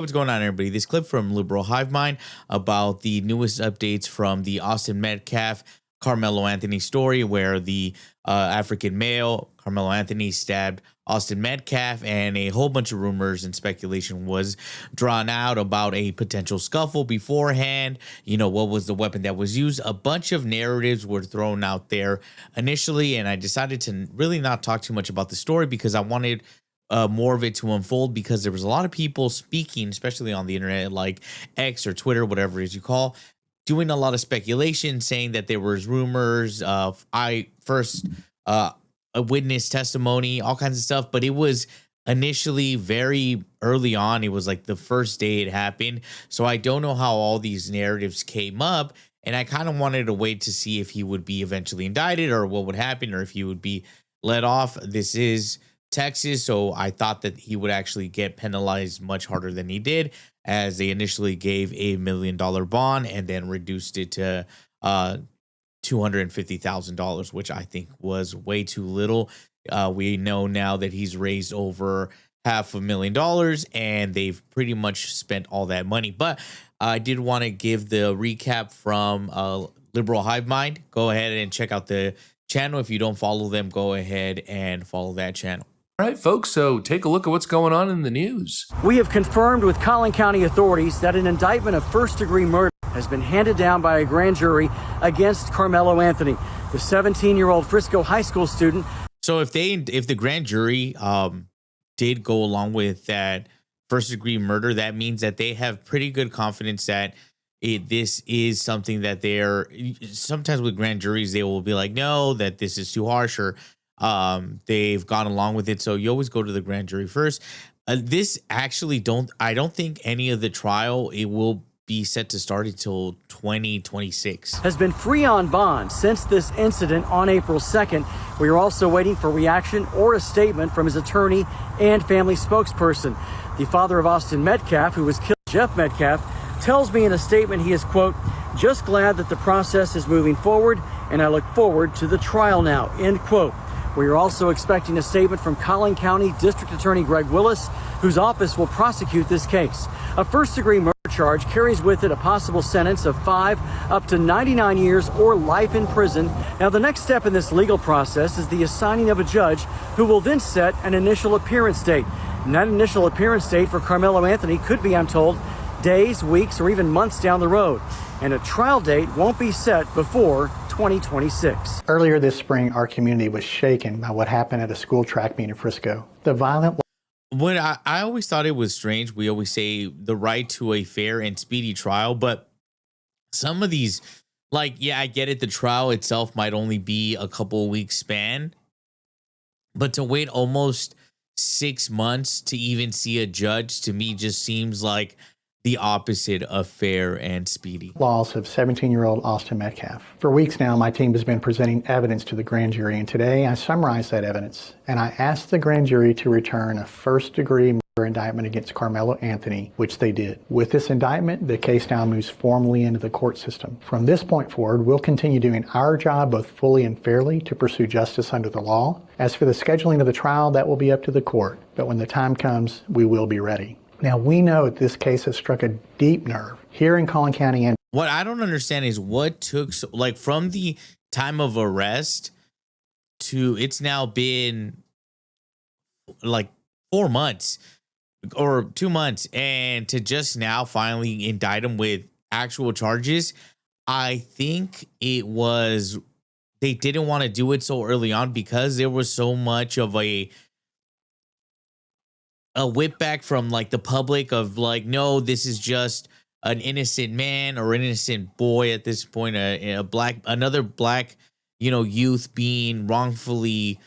What's going on, everybody? This clip from Liberal Hive Mind about the newest updates from the Austin Metcalf Carmelo Anthony story, where the African male Carmelo Anthony stabbed Austin Metcalf, and a whole bunch of rumors and speculation was drawn out about a potential scuffle beforehand. You know, what was the weapon that was used? A bunch of narratives were thrown out there initially, and I decided to really not talk too much about the story because I wanted more of it to unfold, because there was a lot of people speaking, especially on the internet, like X or Twitter, whatever it is you call, doing a lot of speculation, saying that there was rumors of a witness testimony, all kinds of stuff. But it was initially very early on. It was like the first day it happened. So I don't know how all these narratives came up. And I kind of wanted to wait to see if he would be eventually indicted or what would happen, or if he would be let off. This is Texas, so I thought that he would actually get penalized much harder than he did, as they initially gave $1 million bond and then reduced it to $250,000, which I think was way too little. We know now that he's raised over $500,000 and they've pretty much spent all that money. But I did want to give the recap from Liberal Hive Mind. Go ahead and check out the channel. If you don't follow them, go ahead and follow that channel. All right, folks, so take a look at what's going on in the news. We have confirmed with Collin County authorities that an indictment of first-degree murder has been handed down by a grand jury against Carmelo Anthony, the 17-year-old Frisco high school student. So if the grand jury did go along with that first-degree murder, that means that they have pretty good confidence that this is something that they're, sometimes with grand juries, they will be like, no, that this is too harsh, or they've gone along with it. So you always go to the grand jury first. This actually I don't think any of the trial, it will be set to start until 2026. Has been free on bond since this incident on April 2nd. We are also waiting for reaction or a statement from his attorney and family spokesperson. The father of Austin Metcalf, who was killed, Jeff Metcalf, tells me in a statement he is, quote, just glad that the process is moving forward, and I look forward to the trial now, end quote. We are also expecting a statement from Collin County District Attorney Greg Willis, whose office will prosecute this case. A first-degree murder charge carries with it a possible sentence of 5 up to 99 years or life in prison. Now, the next step in this legal process is the assigning of a judge who will then set an initial appearance date. And that initial appearance date for Carmelo Anthony could be, I'm told, days, weeks, or even months down the road. And a trial date won't be set before 2026. Earlier this spring, our community was shaken by what happened at a school track meet in Frisco. The violent... When I always thought it was strange, we always say the right to a fair and speedy trial, but some of these, like, yeah, I get it. The trial itself might only be a couple of weeks span, but to wait almost 6 months to even see a judge, to me, just seems like the opposite of fair and speedy. Loss of 17-year-old Austin Metcalf. For weeks now, my team has been presenting evidence to the grand jury, and today I summarized that evidence, and I asked the grand jury to return a first-degree murder indictment against Carmelo Anthony, which they did. With this indictment, the case now moves formally into the court system. From this point forward, we'll continue doing our job both fully and fairly to pursue justice under the law. As for the scheduling of the trial, that will be up to the court, but when the time comes, we will be ready. Now, we know that this case has struck a deep nerve here in Collin County. And what I don't understand is what took, like, from the time of arrest to it's now been like 4 months or 2 months, and to just now finally indict him with actual charges. I think it was, they didn't want to do it so early on because there was so much of a whip back from, like, the public of, like, no, this is just an innocent man or innocent boy at this point, another black, youth being wrongfully,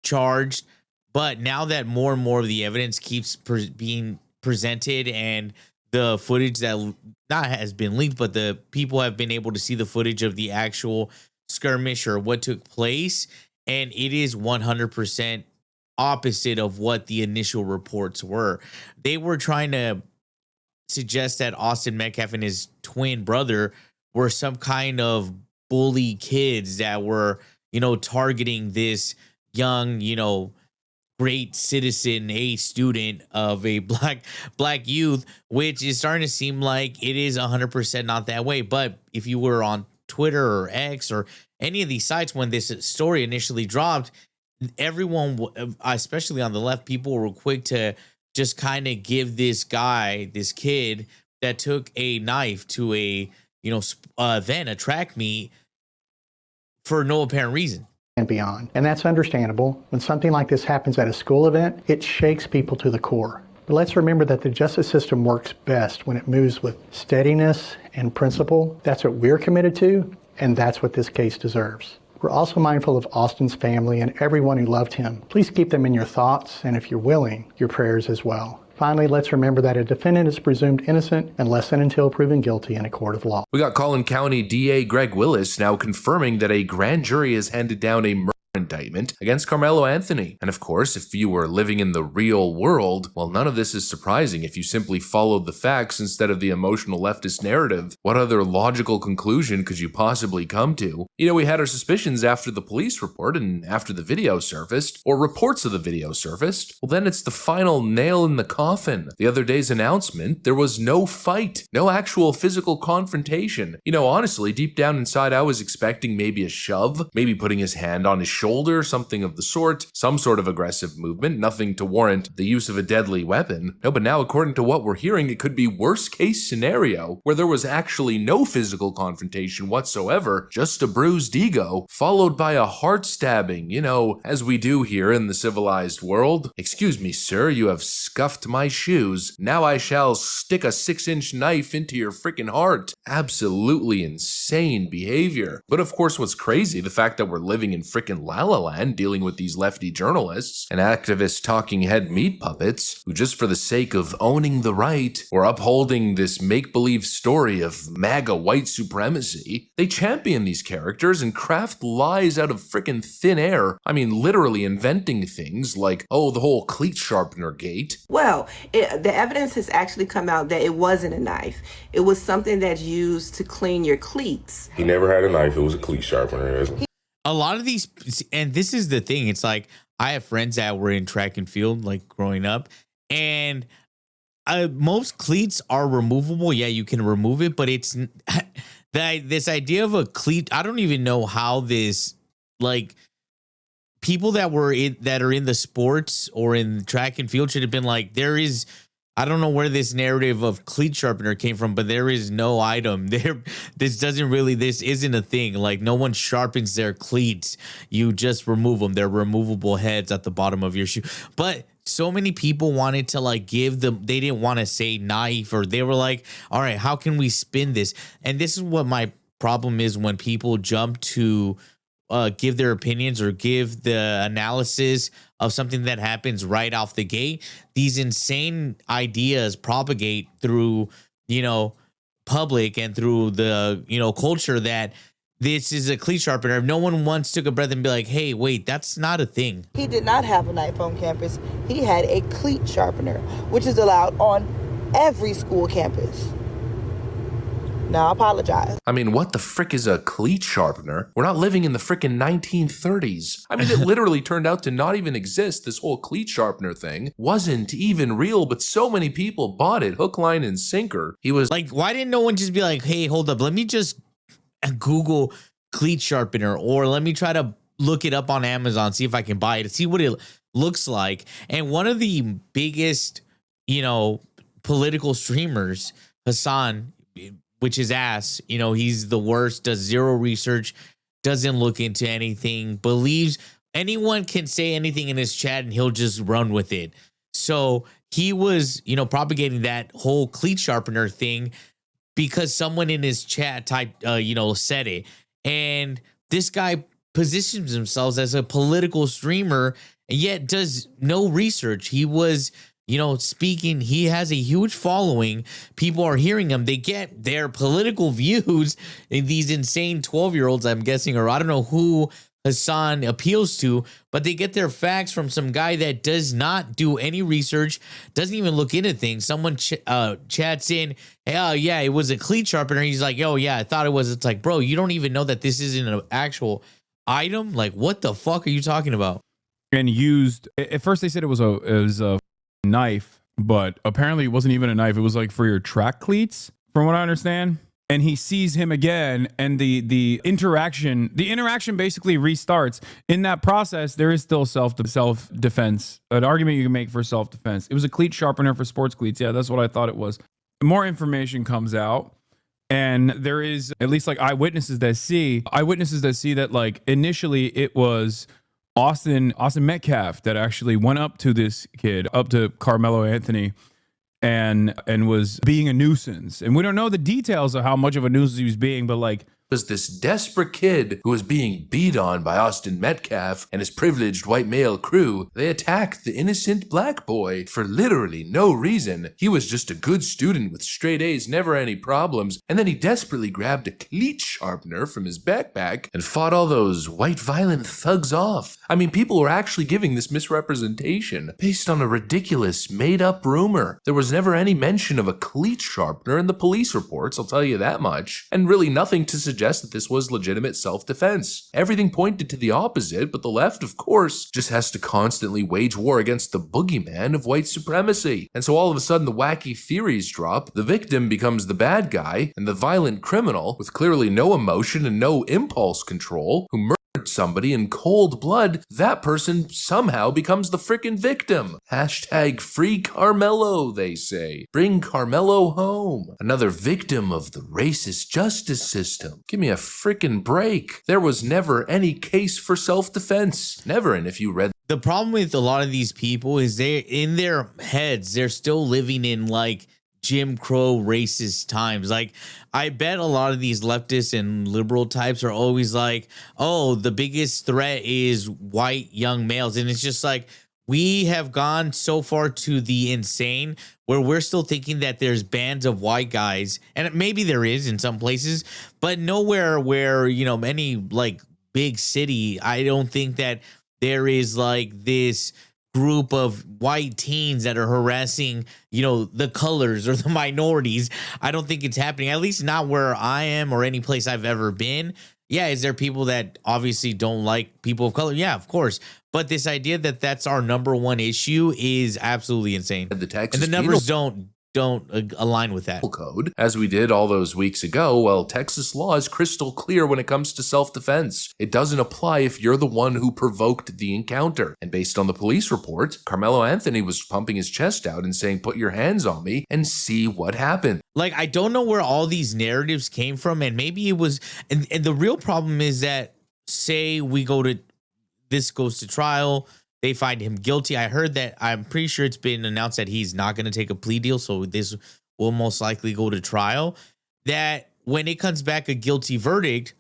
charged. But now that more and more of the evidence keeps being presented, and the footage that not has been leaked, but the people have been able to see the footage of the actual skirmish or what took place, and it is 100% opposite of what the initial reports were. They were trying to suggest that Austin Metcalf and his twin brother were some kind of bully kids that were, targeting this young, great citizen, a student of a black youth, which is starting to seem like it is 100% not that way. But if you were on Twitter or X or any of these sites when this story initially dropped, everyone, especially on the left, people were quick to just kind of give this guy, this kid that took a knife to a event, a track meet, for no apparent reason. And beyond. And that's understandable. When something like this happens at a school event, it shakes people to the core. But let's remember that the justice system works best when it moves with steadiness and principle. That's what we're committed to, and that's what this case deserves. We're also mindful of Austin's family and everyone who loved him. Please keep them in your thoughts, and if you're willing, your prayers as well. Finally, let's remember that a defendant is presumed innocent unless and until proven guilty in a court of law. We got Collin County DA Greg Willis now confirming that a grand jury has handed down a murder indictment against Carmelo Anthony. And of course, if you were living in the real world, well, none of this is surprising if you simply followed the facts instead of the emotional leftist narrative. What other logical conclusion could you possibly come to? You know, we had our suspicions after the police report and after the video surfaced, or reports of the video surfaced. Well, then it's the final nail in the coffin. The other day's announcement, there was no fight, no actual physical confrontation. You know, honestly, deep down inside, I was expecting maybe a shove, maybe putting his hand on his shoulder, something of the sort, some sort of aggressive movement, nothing to warrant the use of a deadly weapon. No, but now according to what we're hearing, it could be worst case scenario, where there was actually no physical confrontation whatsoever, just a bruised ego, followed by a heart stabbing, you know, as we do here in the civilized world. Excuse me, sir, you have scuffed my shoes. Now I shall stick a 6-inch knife into your freaking heart. Absolutely insane behavior. But of course, what's crazy, the fact that we're living in freaking La La Land dealing with these lefty journalists and activist talking head meat puppets who, just for the sake of owning the right or upholding this make-believe story of MAGA white supremacy, they champion these characters and craft lies out of freaking thin air. I mean, literally inventing things like, oh, the whole cleat sharpener gate. Well, the evidence has actually come out that it wasn't a knife. It was something that's used to clean your cleats. He never had a knife. It was a cleat sharpener. A lot of these, and this is the thing, it's like I have friends that were in track and field like growing up, and most cleats are removable. Yeah, you can remove it, but it's this idea of a cleat. I don't even know how this, like, people that are in the sports or in track and field should have been like, there is, I don't know where this narrative of cleat sharpener came from, but there is no item there. This isn't a thing. Like, no one sharpens their cleats. You just remove them. They're removable heads at the bottom of your shoe. But so many people wanted to like give them, they didn't want to say knife, or they were like, all right, how can we spin this? And this is what my problem is when people jump to give their opinions or give the analysis of something that happens right off the gate. These insane ideas propagate through, public and through the, culture that this is a cleat sharpener. No one once took a breath and be like, hey, wait, that's not a thing. He did not have a knife on campus. He had a cleat sharpener, which is allowed on every school campus. Now, I apologize. I mean, what the frick is a cleat sharpener? We're not living in the frickin' 1930s. I mean, it literally turned out to not even exist. This whole cleat sharpener thing wasn't even real, but so many people bought it, hook, line, and sinker. He was like, why didn't no one just be like, hey, hold up, let me just Google cleat sharpener, or let me try to look it up on Amazon, see if I can buy it, see what it looks like. And one of the biggest, political streamers, Hassan, which is ass, he's the worst, does zero research, doesn't look into anything, believes anyone can say anything in his chat and he'll just run with it. So he was, propagating that whole cleat sharpener thing because someone in his chat typed, said it. And this guy positions himself as a political streamer and yet does no research. He was, speaking, he has a huge following. People are hearing him. They get their political views in these insane 12-year-olds, I'm guessing, or I don't know who Hassan appeals to, but they get their facts from some guy that does not do any research, doesn't even look into things. Someone chats in, hey, oh, yeah, it was a cleat sharpener. He's like, oh, yeah, I thought it was. It's like, bro, you don't even know that this isn't an actual item? Like, what the fuck are you talking about? and used. At first, they said it was a knife, but apparently it wasn't even a knife. It was like for your track cleats, from what I understand. And he sees him again, and the interaction basically restarts. In that process, there is still self defense, an argument you can make for self defense. It was a cleat sharpener for sports cleats. Yeah, that's what I thought it was. More information comes out, and there is at least like eyewitnesses that see that like initially it was Austin Metcalf that actually went up to this kid, up to Carmelo Anthony, and was being a nuisance. And we don't know the details of how much of a nuisance he was being, but like, was this desperate kid who was being beat on by Austin Metcalf and his privileged white male crew. They attacked the innocent black boy for literally no reason. He was just a good student with straight A's, never any problems, and then he desperately grabbed a cleat sharpener from his backpack and fought all those white violent thugs off. I mean, people were actually giving this misrepresentation based on a ridiculous made-up rumor. There was never any mention of a cleat sharpener in the police reports, I'll tell you that much, and really nothing to suggest that this was legitimate self-defense. Everything pointed to the opposite, but the left, of course, just has to constantly wage war against the boogeyman of white supremacy. And so all of a sudden the wacky theories drop, the victim becomes the bad guy, and the violent criminal, with clearly no emotion and no impulse control, who murdered somebody in cold blood, that person somehow becomes the frickin' victim. Hashtag free Carmelo, they say. Bring Carmelo home. Another victim of the racist justice system. Give me a frickin' break. There was never any case for self-defense. Never. And if you read The problem with a lot of these people is they, in their heads, they're still living in like Jim Crow racist times. Like, I bet a lot of these leftists and liberal types are always like, oh, the biggest threat is white young males. And it's just like, we have gone so far to the insane where we're still thinking that there's bands of white guys, and maybe there is in some places, but nowhere where, you know, any like big city, I don't think that there is like this group of white teens that are harassing, you know, the colors or the minorities. I don't think it's happening, at least not where I am or any place I've ever been. Yeah, is there people that obviously don't like people of color? Yeah, of course. But this idea that that's our number one issue is absolutely insane. the Texas And the numbers don't align with that. code, as we did all those weeks ago, well, Texas law is crystal clear when it comes to self-defense. It doesn't apply if you're the one who provoked the encounter. And based on the police report, Carmelo Anthony was pumping his chest out and saying, put your hands on me and see what happened. Like, I don't know where all these narratives came from, and maybe it was, and the real problem is that, say this goes to trial, they find him guilty. I heard that, I'm pretty sure it's been announced that he's not going to take a plea deal, so this will most likely go to trial. That when it comes back a guilty verdict,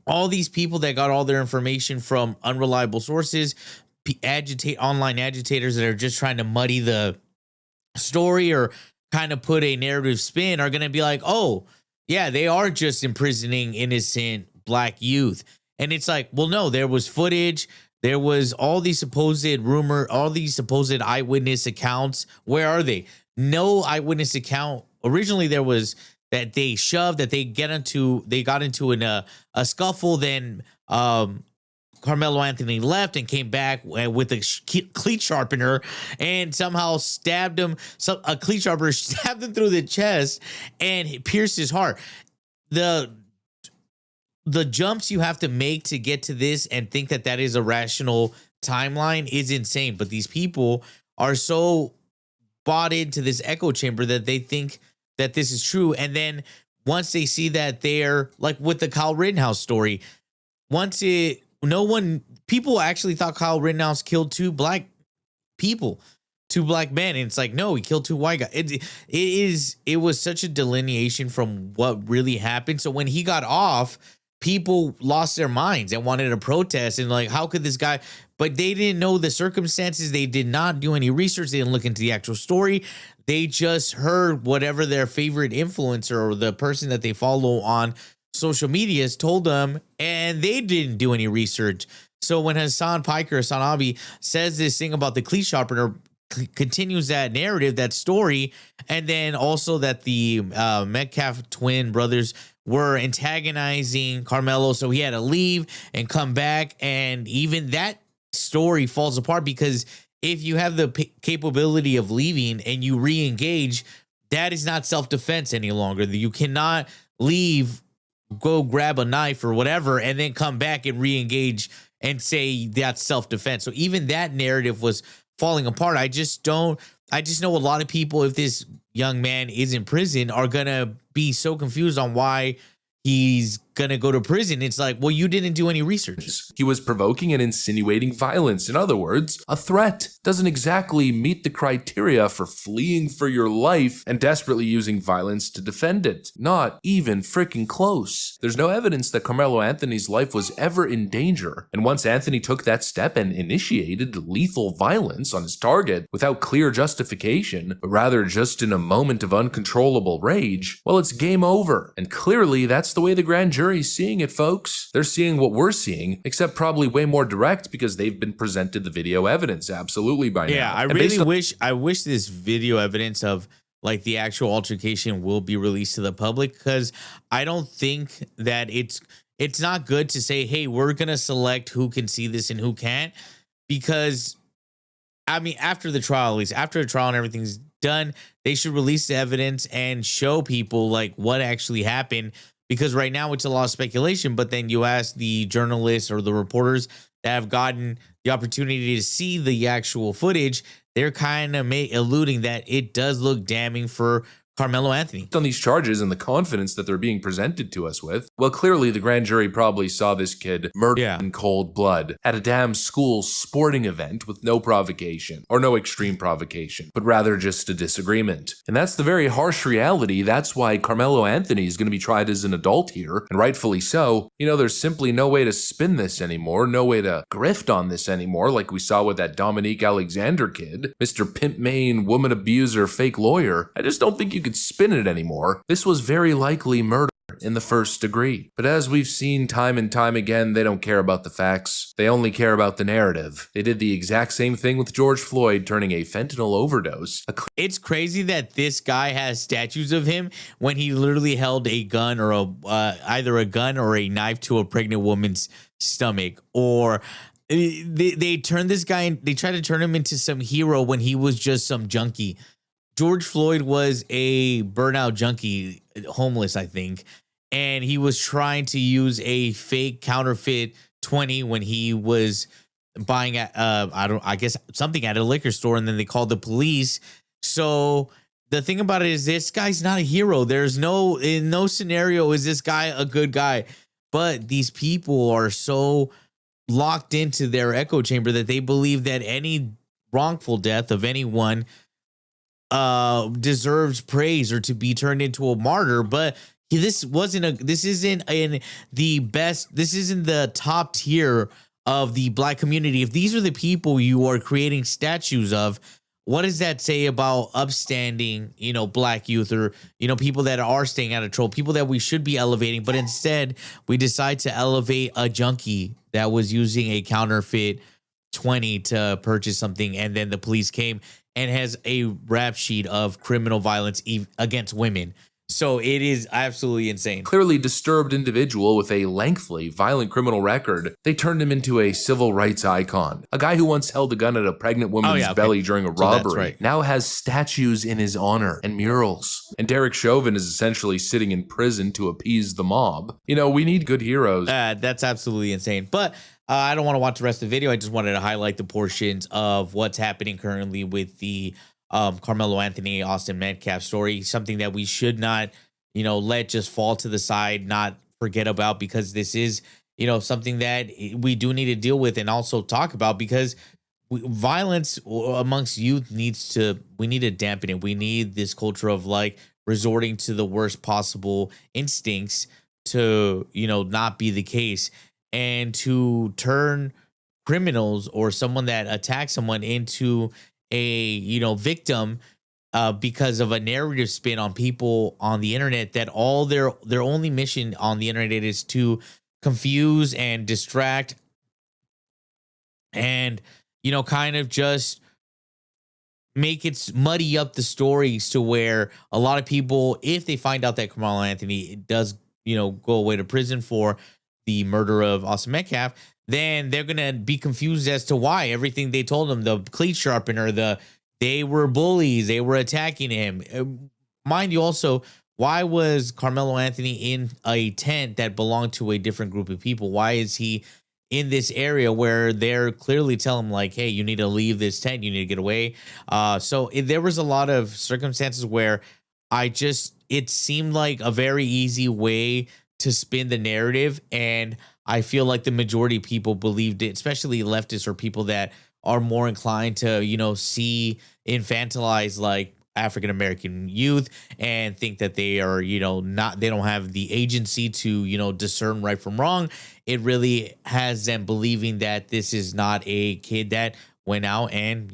all these people that got all their information from unreliable sources, online agitators that are just trying to muddy the story or kind of put a narrative spin, are going to be like, oh, yeah, they are just imprisoning innocent black youth. And it's like, well, no, there was footage. There was all these supposed all these supposed eyewitness accounts. Where are they? No eyewitness account. Originally, there was that they shoved, that they got into a scuffle. Then Carmelo Anthony left and came back with a cleat sharpener and somehow stabbed him. So a cleat sharpener stabbed him through the chest and pierced his heart. The jumps you have to make to get to this and think that that is a rational timeline is insane. But these people are so bought into this echo chamber that they think that this is true. And then once they see that they're like with the Kyle Rittenhouse story, people actually thought Kyle Rittenhouse killed two black men. And it's like, no, he killed two white guys. It was such a delineation from what really happened. So when he got off, people lost their minds and wanted to protest and like, how could this guy, but they didn't know the circumstances. They did not do any research. They didn't look into the actual story. They just heard whatever their favorite influencer or the person that they follow on social media has told them, and they didn't do any research. So when Hassan Abi says this thing about the cleat sharpener, continues that narrative, that story, and then also that the Metcalf twin brothers were antagonizing Carmelo, so he had to leave and come back, and even that story falls apart, because if you have the capability of leaving and you re-engage, that is not self-defense any longer. You cannot leave, go grab a knife or whatever, and then come back and re-engage and say that's self-defense. So even that narrative was falling apart. I just know a lot of people, if this young man is in prison, are gonna be so confused on why he's gonna go to prison. It's like, well, you didn't do any research. He was provoking and insinuating violence. In other words, a threat. Doesn't exactly meet the criteria for fleeing for your life and desperately using violence to defend it. Not even freaking close. There's no evidence that Carmelo Anthony's life was ever in danger. And once Anthony took that step and initiated lethal violence on his target without clear justification, but rather just in a moment of uncontrollable rage, well, it's game over. And clearly that's the way the grand jury's seeing it, folks. They're seeing what we're seeing, except probably way more direct because they've been presented the video evidence. Absolutely. By now. Yeah, I wish this video evidence of like the actual altercation will be released to the public, because I don't think that it's not good to say, hey, we're gonna select who can see this and who can't, because I mean, after the trial, at least after the trial and everything's done, they should release the evidence and show people like what actually happened, because right now it's a lot of speculation. But then you ask the journalists or the reporters that have gotten the opportunity to see the actual footage, they're kind of alluding that it does look damning for Carmelo Anthony. On these charges and the confidence that they're being presented to us with, well, clearly the grand jury probably saw this kid murdered in cold blood at a damn school sporting event with no provocation, or no extreme provocation, but rather just a disagreement. And that's the very harsh reality. That's why Carmelo Anthony is going to be tried as an adult here, and rightfully so. You know, there's simply no way to spin this anymore, no way to grift on this anymore, like we saw with that Dominique Alexander kid, Mr. Pimp Main, woman abuser, fake lawyer. I just don't think you could spin it anymore. This was very likely murder in the first degree. But as we've seen time and time again, they don't care about the facts. They only care about the narrative. They did the exact same thing with George Floyd turning a fentanyl overdose. It's crazy that this guy has statues of him when he literally held a gun or either a gun or a knife to a pregnant woman's stomach. Or they turned this guy and they tried to turn him into some hero when he was just some junkie. George Floyd was a burnout junkie, homeless, I think, and he was trying to use a fake counterfeit 20 when he was buying I guess something at a liquor store, and then they called the police. So the thing about it is, this guy's not a hero. There's in no scenario is this guy a good guy, but these people are so locked into their echo chamber that they believe that any wrongful death of anyone deserves praise or to be turned into a martyr. But this isn't in the top tier of the black community. If these are the people you are creating statues of, what does that say about upstanding, black youth, or, people that are staying out of trouble, people that we should be elevating, but instead we decide to elevate a junkie that was using a counterfeit 20 to purchase something, and then the police came and has a rap sheet of criminal violence against women. So it is absolutely insane. Clearly disturbed individual with a lengthy violent criminal record. They turned him into a civil rights icon. A guy who once held a gun at a pregnant woman's belly during a robbery now has statues in his honor and murals. And Derek Chauvin is essentially sitting in prison to appease the mob. We need good heroes. That's absolutely insane. But I don't want to watch the rest of the video. I just wanted to highlight the portions of what's happening currently with the Carmelo Anthony, Austin Metcalf story. Something that we should not, let just fall to the side, not forget about, because this is, something that we do need to deal with and also talk about, because violence amongst youth we need to dampen it. We need this culture of like resorting to the worst possible instincts to, not be the case, and to turn criminals or someone that attacks someone into a victim because of a narrative spin on people on the internet, that all their only mission on the internet is to confuse and distract and kind of just make it muddy up the stories to where a lot of people, if they find out that Carmelo Anthony does go away to prison for the murder of Austin Metcalf, then they're gonna be confused as to why everything they told him, the cleat sharpener, they were bullies, they were attacking him. Mind you, also, why was Carmelo Anthony in a tent that belonged to a different group of people? Why is he in this area where they're clearly telling him, like, hey, you need to leave this tent, you need to get away? There was a lot of circumstances where it seemed like a very easy way to spin the narrative. And I feel like the majority of people believed it, especially leftists or people that are more inclined to, infantilize like African American youth and think that they are, they don't have the agency to, discern right from wrong. It really has them believing that this is not a kid that went out and,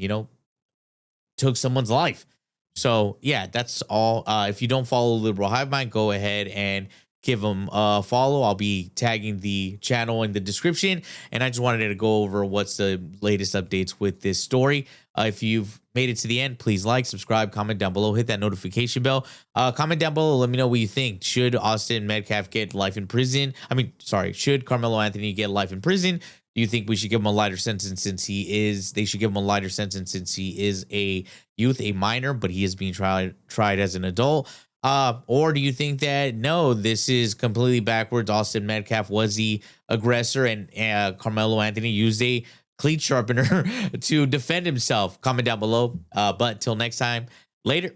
took someone's life. So yeah, that's all. If you don't follow Liberal Hive Mind, go ahead and give them a follow. I'll be tagging the channel in the description. And I just wanted to go over what's the latest updates with this story. If you've made it to the end, please like, subscribe, comment down below, hit that notification bell. Comment down below. Let me know what you think. Should Austin Metcalf get life in prison? Should Carmelo Anthony get life in prison? Do you think we should give him a lighter sentence they should give him a lighter sentence since he is a youth, a minor, but he is being tried as an adult? Or do you think that, no, this is completely backwards? Austin Metcalf was the aggressor and Carmelo Anthony used a cleat sharpener to defend himself? Comment down below. But till next time, later.